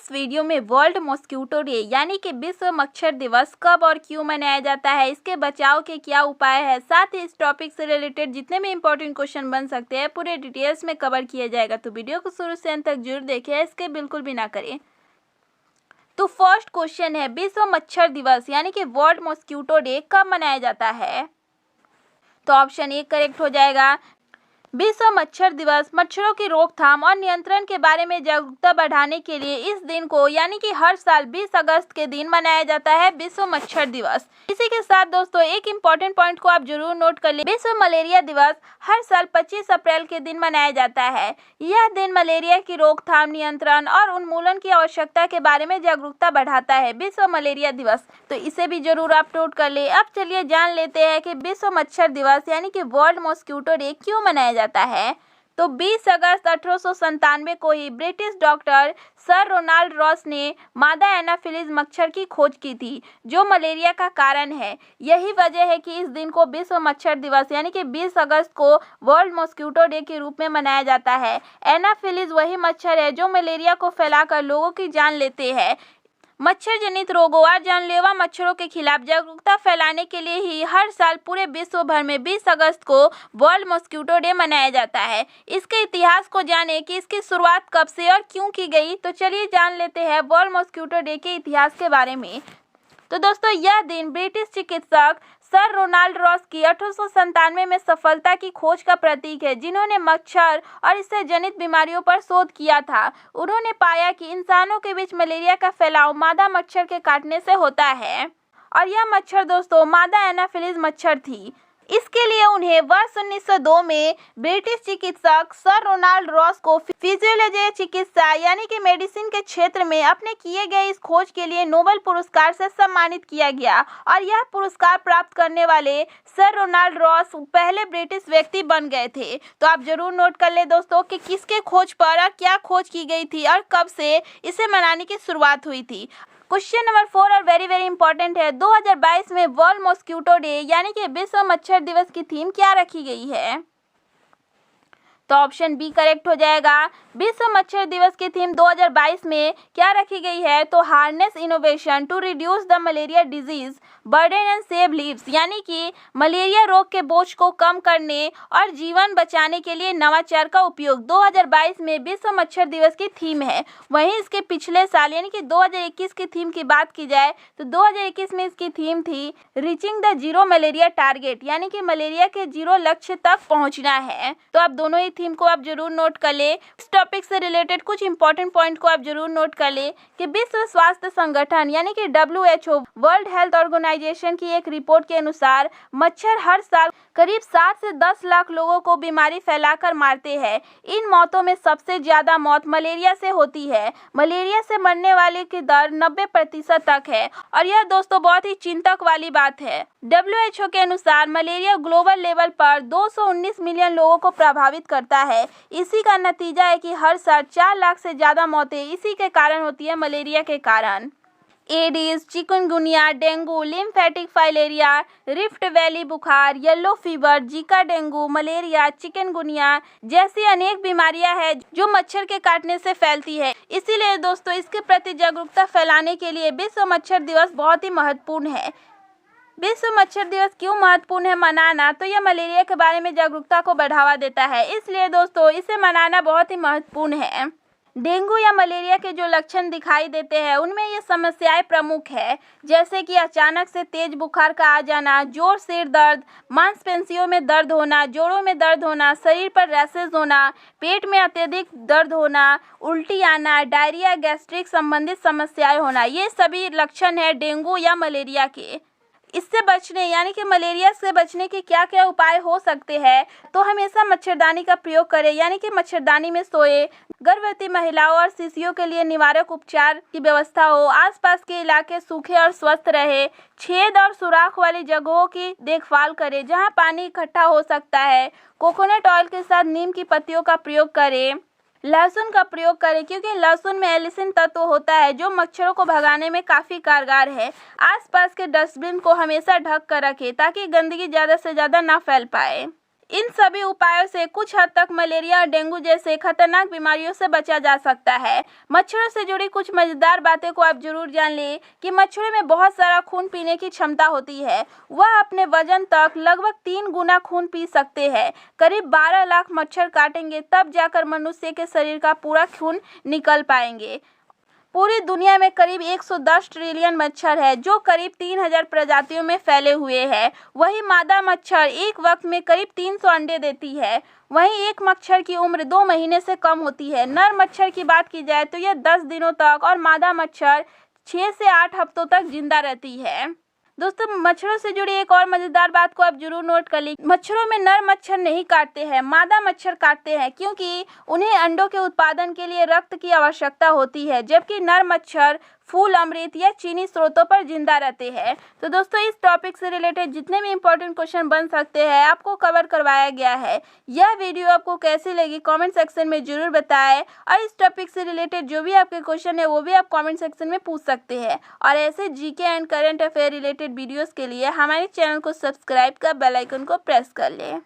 इस वीडियो में world mosquito day यानी कि विश्व मच्छर दिवस कब और क्यों मनाया जाता है, इसके बचाव के क्या उपाय है, साथ ही इस टॉपिक से रिलेटेड जितने भी इंपॉर्टेंट क्वेश्चन बन सकते हैं पूरे डिटेल्स में कवर किया जाएगा। तो वीडियो को शुरू से अंत तक जरूर देखें, इसके बिल्कुल भी ना करें। तो फर्स्ट क्वेश्चन है, विश्व मच्छर दिवस यानी कि वर्ल्ड मॉस्किटो डे कब मनाया जाता है? तो ऑप्शन ए करेक्ट हो जाएगा। विश्व मच्छर दिवस मच्छरों की रोकथाम और नियंत्रण के बारे में जागरूकता बढ़ाने के लिए इस दिन को यानी कि हर साल 20 अगस्त के दिन मनाया जाता है विश्व मच्छर दिवस। इसी के साथ दोस्तों एक इम्पॉर्टेंट पॉइंट को आप जरूर नोट कर ले, विश्व मलेरिया दिवस हर साल 25 अप्रैल के दिन मनाया जाता है। यह दिन मलेरिया की रोकथाम, नियंत्रण और उन्मूलन की आवश्यकता के बारे में जागरूकता बढ़ाता है, विश्व मलेरिया दिवस। तो इसे भी जरूर आप नोट कर ले। अब चलिए जान लेते हैं कि विश्व मच्छर दिवस यानी कि वर्ल्ड मॉस्किटो डे क्यों मनाया जाता है। तो 20 अगस्त 1897 को ही British doctor Sir Ronald Ross ने मादा एनाफिलीज मच्छर की खोज की थी, जो मलेरिया का कारण है। यही वजह है कि इस दिन को विश्व मच्छर दिवस यानी कि 20 अगस्त को वर्ल्ड मॉस्किटो डे के रूप में मनाया जाता है। एनाफिलीज वही मच्छर है जो मलेरिया को फैलाकर लोगों की जान लेते हैं। मच्छर जनित रोगों और जानलेवा मच्छरों के खिलाफ जागरूकता फैलाने के लिए ही हर साल पूरे विश्व भर में 20 अगस्त को वर्ल्ड मॉस्किटो डे मनाया जाता है। इसके इतिहास को जाने कि इसकी शुरुआत कब से और क्यों की गई, तो चलिए जान लेते हैं वर्ल्ड मॉस्किटो डे के इतिहास के बारे में। तो दोस्तों यह दिन ब्रिटिश चिकित्सक सर रोनाल्ड रॉस की 1897 में सफलता की खोज का प्रतीक है, जिन्होंने मच्छर और इससे जनित बीमारियों पर शोध किया था। उन्होंने पाया कि इंसानों के बीच मलेरिया का फैलाव मादा मच्छर के काटने से होता है, और यह मच्छर दोस्तों मादा एनाफिलीज मच्छर थी। इसके लिए उन्हें वर्ष 1902 में ब्रिटिश चिकित्सक सर रोनाल्ड रॉस को फिजियोलॉजी चिकित्सा यानी कि मेडिसिन के क्षेत्र में अपने किए गए इस खोज के लिए नोबेल पुरस्कार से सम्मानित किया गया, और यह पुरस्कार प्राप्त करने वाले सर रोनाल्ड रॉस पहले ब्रिटिश व्यक्ति बन गए थे। तो आप जरूर नोट कर ले दोस्तों कि किसके खोज पर और क्या खोज की गई थी और कब से इसे मनाने की शुरुआत हुई थी। क्वेश्चन नंबर 4 और वेरी इंपॉर्टेंट है, 2022 में वर्ल्ड मॉस्किटो डे यानी कि विश्व मच्छर दिवस की थीम क्या रखी गई है? तो ऑप्शन बी करेक्ट हो जाएगा। विश्व मच्छर दिवस की थीम 2022 में क्या रखी गई है? तो harness innovation to reduce the malaria disease burden and save lives, यानी कि मलेरिया रोग के बोझ को कम करने और जीवन बचाने के लिए नवाचार का उपयोग 2022 में विश्व मच्छर दिवस की थीम है। वहीं इसके पिछले साल यानी कि 2021 की थीम की बात की जाए तो 2021 में इसकी थीम थी reaching the zero malaria target, यानी कि मलेरिया के जीरो लक्ष्य तक पहुंचना है। तो आप दोनों ही थीम को आप जरूर नोट कर ले। इस टॉपिक से रिलेटेड कुछ इंपॉर्टेंट पॉइंट को आप जरूर नोट कर ले कि विश्व स्वास्थ्य संगठन यानी कि WHO वर्ल्ड हेल्थ ऑर्गेनाइजेशन की एक रिपोर्ट के अनुसार मच्छर हर साल करीब 7 से 10 लाख लोगों को बीमारी फैलाकर मारते हैं। इन मौतों में सबसे ज्यादा मौत मलेरिया से होती है। मलेरिया से मरने वाले की दर 90% तक है, और यह दोस्तों बहुत ही चिंतक वाली बात है। WHO के अनुसार मलेरिया ग्लोबल लेवल पर 219 मिलियन लोगों को प्रभावित करता है। इसी का नतीजा है कि हर साल 4 लाख से ज्यादा मौतें इसी के कारण होती है, मलेरिया के कारण। Aedes, chikungunya, dengue, lymphatic filaria, rift valley बुखार, yellow fever, Zika dengue, malaria, chikungunya जैसी अनेक बीमारियां हैं जो मच्छर के काटने से फैलती है। इसीलिए दोस्तों इसके प्रति जागरूकता फैलाने के लिए विश्व मच्छर दिवस बहुत ही महत्वपूर्ण है। विश्व मच्छर दिवस क्यों महत्वपूर्ण है मनाना? तो यह मलेरिया के बारे में जागरूकता को बढ़ावा देता है, इसलिए दोस्तों इसे मनाना बहुत ही महत्वपूर्ण है। डेंगू या मलेरिया के जो लक्षण दिखाई देते हैं उनमें ये समस्याएं प्रमुख है, जैसे कि अचानक से तेज बुखार का आ जाना, जोर सिर दर्द, मांसपेशियों में दर्द होना, जोड़ों में दर्द होना, शरीर पर रैशेज होना, पेट में अत्यधिक दर्द होना, उल्टी आना, डायरिया, गैस्ट्रिक संबंधित समस्याएं होना, ये सभी लक्षण है डेंगू या मलेरिया के। इससे बचने यानी कि मलेरिया से बचने के क्या क्या उपाय हो सकते हैं? तो हमेशा मच्छरदानी का प्रयोग करें, यानी कि मच्छरदानी में सोए। गर्भवती महिलाओं और शिशुओं के लिए निवारक उपचार की व्यवस्था हो। आसपास के इलाके सूखे और स्वस्थ रहे। छेद और सुराख वाली जगहों की देखभाल करें जहां पानी इकट्ठा हो सकता है। कोकोनट ऑयल के साथ नीम की पत्तियों का प्रयोग करें। लहसुन का प्रयोग करें, क्योंकि लहसुन में एलिसिन तत्व होता है जो मच्छरों को भगाने में काफ़ी कारगर है। आसपास के डस्टबिन को हमेशा ढक कर रखें ताकि गंदगी ज़्यादा से ज़्यादा ना फैल पाए। इन सभी उपायों से कुछ हद तक मलेरिया और डेंगू जैसे खतरनाक बीमारियों से बचा जा सकता है। मच्छरों से जुड़ी कुछ मजेदार बातें को आप जरूर जान लें कि मच्छरों में बहुत सारा खून पीने की क्षमता होती है। वह अपने वजन तक लगभग 3 गुना खून पी सकते हैं। करीब 12 लाख मच्छर काटेंगे तब जाकर मनुष्य के शरीर का पूरा खून निकल पाएंगे। पूरी दुनिया में करीब 110 ट्रिलियन मच्छर है जो करीब 3000 प्रजातियों में फैले हुए हैं। वही मादा मच्छर एक वक्त में करीब 300 अंडे देती है। वहीं एक मच्छर की उम्र 2 महीने से कम होती है। नर मच्छर की बात की जाए तो यह 10 दिनों तक और मादा मच्छर 6 से 8 हफ्तों तक जिंदा रहती है। दोस्तों, मच्छरों से जुड़ी एक और मजेदार बात को आप जरूर नोट कर लीजिए। मच्छरों में नर मच्छर नहीं काटते हैं, मादा मच्छर काटते हैं क्योंकि उन्हें अंडों के उत्पादन के लिए रक्त की आवश्यकता होती है, जबकि नर मच्छर फूल, अमृत या चीनी स्रोतों पर जिंदा रहते हैं। तो दोस्तों, इस टॉपिक से रिलेटेड जितने भी इंपॉर्टेंट क्वेश्चन बन सकते हैं आपको कवर करवाया गया है। यह वीडियो आपको कैसी लगी कमेंट सेक्शन में जरूर बताएं और इस टॉपिक से रिलेटेड जो भी आपके क्वेश्चन है वो भी आप कमेंट सेक्शन में पूछ सकते हैं। और ऐसे GK and current affair related videos के लिए हमारे चैनल को सब्सक्राइब कर बेल आइकन को प्रेस कर लें।